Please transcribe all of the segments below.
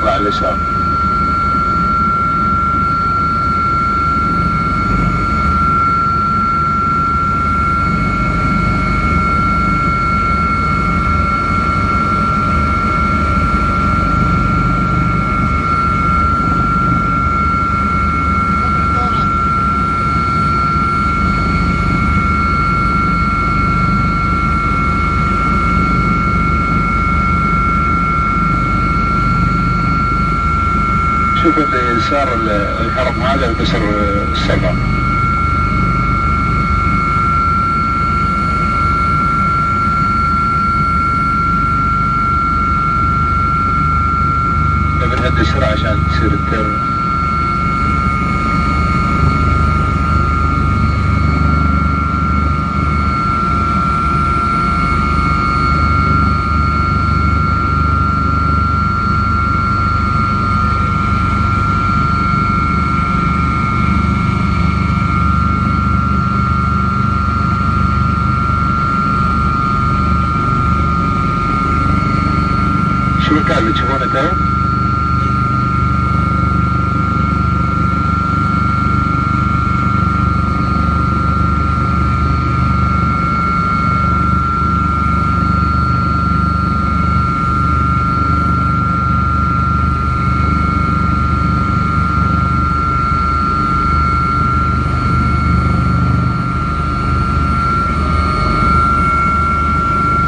تطلع على اليسار. شوف اليسار الحرم هذا بسر الصفا. نبي السرعة عشان تصير الترم. شو المكان اللي تشوفونه تو؟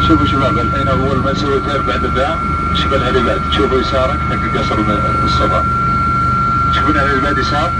شوفوا شباب الحين اول ما نسوي تير بعد الدعم شوف الهليباد، تشوفوا يسارك حق قصر الصفا، تشوفون الهليباد يسار؟